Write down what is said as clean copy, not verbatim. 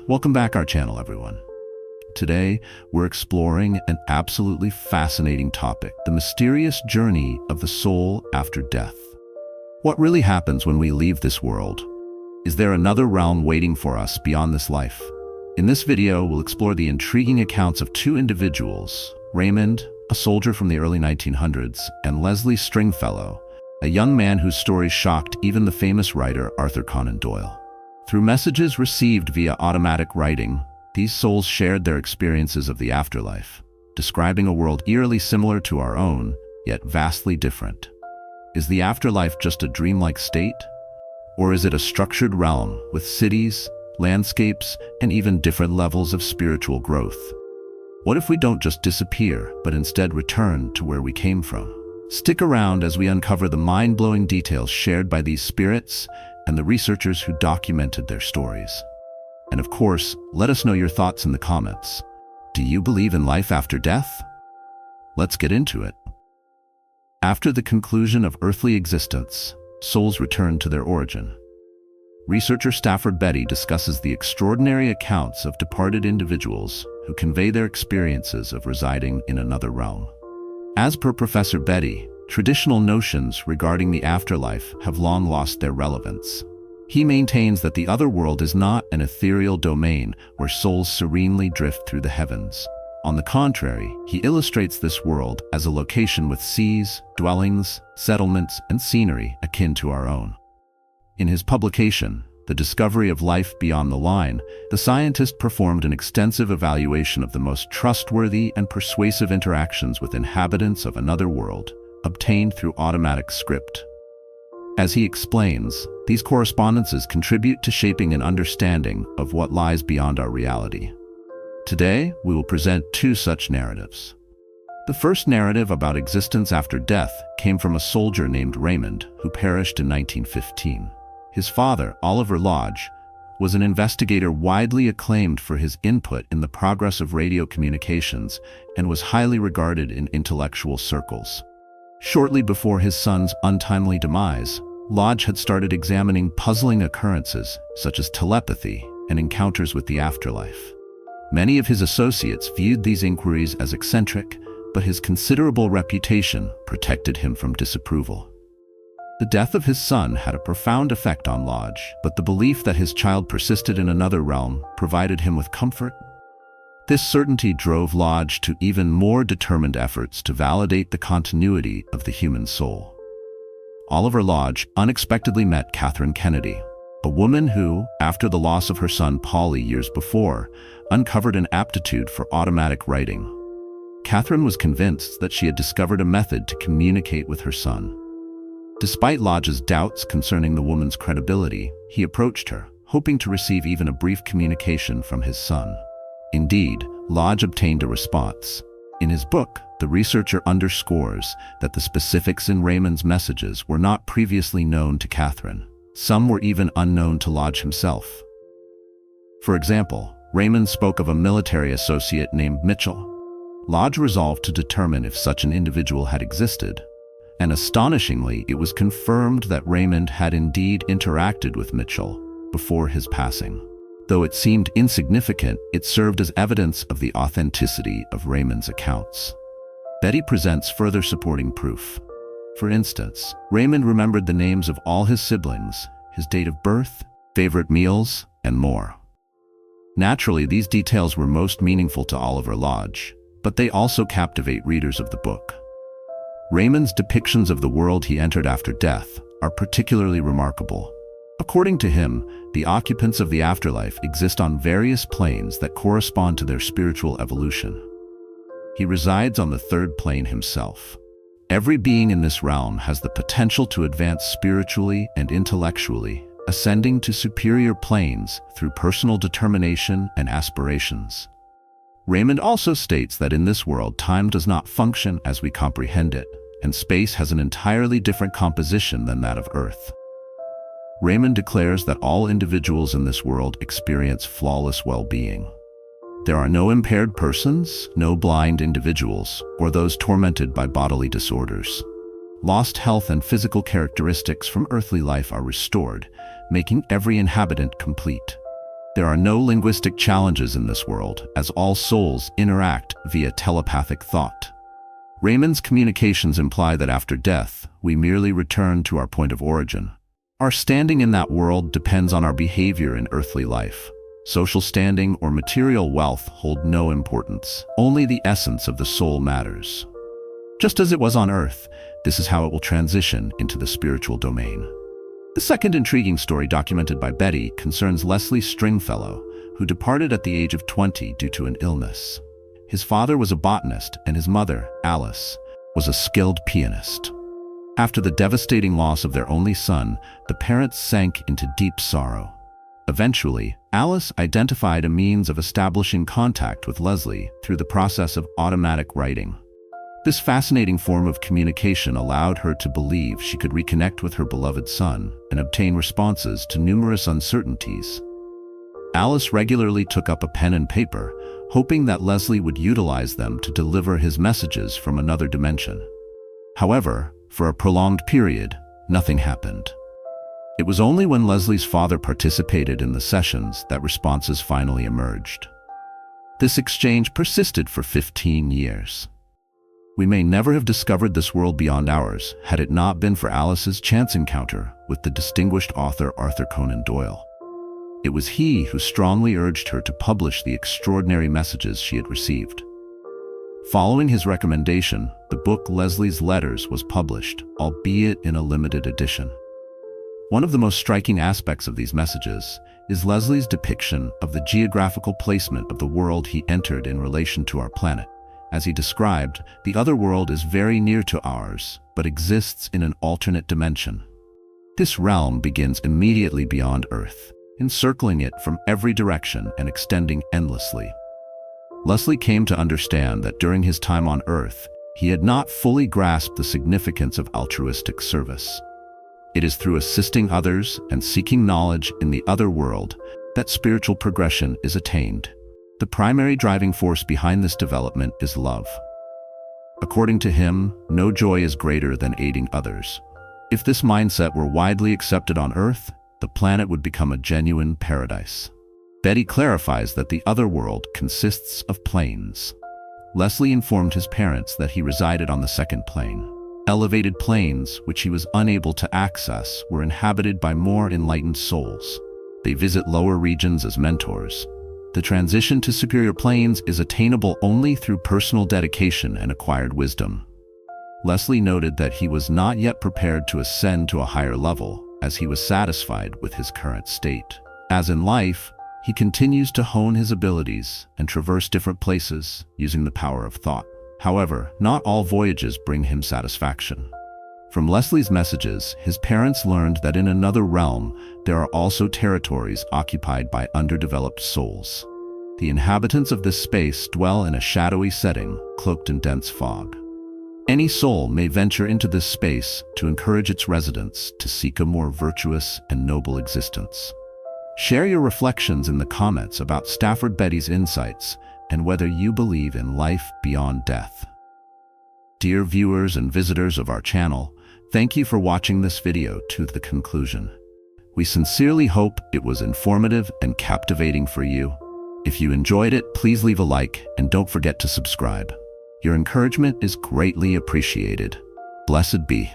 Welcome back our channel, everyone. Today, we're exploring an absolutely fascinating topic, the mysterious journey of the soul after death. What really happens when we leave this world? Is there another realm waiting for us beyond this life? In this video, we'll explore the intriguing accounts of two individuals, Raymond, a soldier from the early 1900s, and Leslie Stringfellow, a young man whose story shocked even the famous writer Arthur Conan Doyle. Through messages received via automatic writing, these souls shared their experiences of the afterlife, describing a world eerily similar to our own, yet vastly different. Is the afterlife just a dreamlike state? Or is it a structured realm with cities, landscapes, and even different levels of spiritual growth? What if we don't just disappear, but instead return to where we came from? Stick around as we uncover the mind-blowing details shared by these spirits and the researchers who documented their stories. And of course, let us know your thoughts in the comments. Do you believe in life after death? Let's get into it. After the conclusion of earthly existence, souls return to their origin. Researcher Stafford Beatty discusses the extraordinary accounts of departed individuals who convey their experiences of residing in another realm. As per Professor Beatty, traditional notions regarding the afterlife have long lost their relevance. He maintains that the other world is not an ethereal domain where souls serenely drift through the heavens. On the contrary, he illustrates this world as a location with seas, dwellings, settlements, and scenery akin to our own. In his publication, The Discovery of Life Beyond the Line, the scientist performed an extensive evaluation of the most trustworthy and persuasive interactions with inhabitants of another world, obtained through automatic script. As he explains, these correspondences contribute to shaping an understanding of what lies beyond our reality. Today, we will present two such narratives. The first narrative about existence after death came from a soldier named Raymond who perished in 1915. His father, Oliver Lodge, was an investigator widely acclaimed for his input in the progress of radio communications and was highly regarded in intellectual circles. Shortly before his son's untimely demise, Lodge had started examining puzzling occurrences such as telepathy and encounters with the afterlife. Many of his associates viewed these inquiries as eccentric, but his considerable reputation protected him from disapproval. The death of his son had a profound effect on Lodge, but the belief that his child persisted in another realm provided him with comfort. This certainty drove Lodge to even more determined efforts to validate the continuity of the human soul. Oliver Lodge unexpectedly met Catherine Kennedy, a woman who, after the loss of her son Polly years before, uncovered an aptitude for automatic writing. Catherine was convinced that she had discovered a method to communicate with her son. Despite Lodge's doubts concerning the woman's credibility, he approached her, hoping to receive even a brief communication from his son. Indeed, Lodge obtained a response. In his book, the researcher underscores that the specifics in Raymond's messages were not previously known to Catherine. Some were even unknown to Lodge himself. For example, Raymond spoke of a military associate named Mitchell. Lodge resolved to determine if such an individual had existed, and astonishingly, it was confirmed that Raymond had indeed interacted with Mitchell before his passing. Though it seemed insignificant, it served as evidence of the authenticity of Raymond's accounts. Beatty presents further supporting proof. For instance, Raymond remembered the names of all his siblings, his date of birth, favorite meals, and more. Naturally, these details were most meaningful to Oliver Lodge, but they also captivate readers of the book. Raymond's depictions of the world he entered after death are particularly remarkable. According to him, the occupants of the afterlife exist on various planes that correspond to their spiritual evolution. He resides on the third plane himself. Every being in this realm has the potential to advance spiritually and intellectually, ascending to superior planes through personal determination and aspirations. Raymond also states that in this world, time does not function as we comprehend it, and space has an entirely different composition than that of Earth. Raymond declares that all individuals in this world experience flawless well-being. There are no impaired persons, no blind individuals, or those tormented by bodily disorders. Lost health and physical characteristics from earthly life are restored, making every inhabitant complete. There are no linguistic challenges in this world, as all souls interact via telepathic thought. Raymond's communications imply that after death, we merely return to our point of origin. Our standing in that world depends on our behavior in earthly life. Social standing or material wealth hold no importance. Only the essence of the soul matters. Just as it was on earth, this is how it will transition into the spiritual domain. The second intriguing story documented by Betty concerns Leslie Stringfellow, who departed at the age of 20 due to an illness. His father was a botanist and his mother, Alice, was a skilled pianist. After the devastating loss of their only son, the parents sank into deep sorrow. Eventually, Alice identified a means of establishing contact with Leslie through the process of automatic writing. This fascinating form of communication allowed her to believe she could reconnect with her beloved son and obtain responses to numerous uncertainties. Alice regularly took up a pen and paper, hoping that Leslie would utilize them to deliver his messages from another dimension. However, for a prolonged period, nothing happened. It was only when Leslie's father participated in the sessions that responses finally emerged. This exchange persisted for 15 years. We may never have discovered this world beyond ours had it not been for Alice's chance encounter with the distinguished author Arthur Conan Doyle. It was he who strongly urged her to publish the extraordinary messages she had received. Following his recommendation, the book Leslie's Letters was published, albeit in a limited edition. One of the most striking aspects of these messages is Leslie's depiction of the geographical placement of the world he entered in relation to our planet. As he described, the other world is very near to ours, but exists in an alternate dimension. This realm begins immediately beyond Earth, encircling it from every direction and extending endlessly. Leslie came to understand that during his time on Earth, he had not fully grasped the significance of altruistic service. It is through assisting others and seeking knowledge in the other world that spiritual progression is attained. The primary driving force behind this development is love. According to him, no joy is greater than aiding others. If this mindset were widely accepted on Earth, the planet would become a genuine paradise. Betty clarifies that the other world consists of planes. Leslie informed his parents that he resided on the second plane. Elevated planes, which he was unable to access, were inhabited by more enlightened souls. They visit lower regions as mentors. The transition to superior planes is attainable only through personal dedication and acquired wisdom. Leslie noted that he was not yet prepared to ascend to a higher level, as he was satisfied with his current state. As in life, he continues to hone his abilities and traverse different places using the power of thought. However, not all voyages bring him satisfaction. From Leslie's messages, his parents learned that in another realm, there are also territories occupied by underdeveloped souls. The inhabitants of this space dwell in a shadowy setting, cloaked in dense fog. Any soul may venture into this space to encourage its residents to seek a more virtuous and noble existence. Share your reflections in the comments about Stafford Betty's insights and whether you believe in life beyond death. Dear viewers and visitors of our channel, thank you for watching this video to the conclusion. We sincerely hope it was informative and captivating for you. If you enjoyed it, please leave a like and don't forget to subscribe. Your encouragement is greatly appreciated. Blessed be.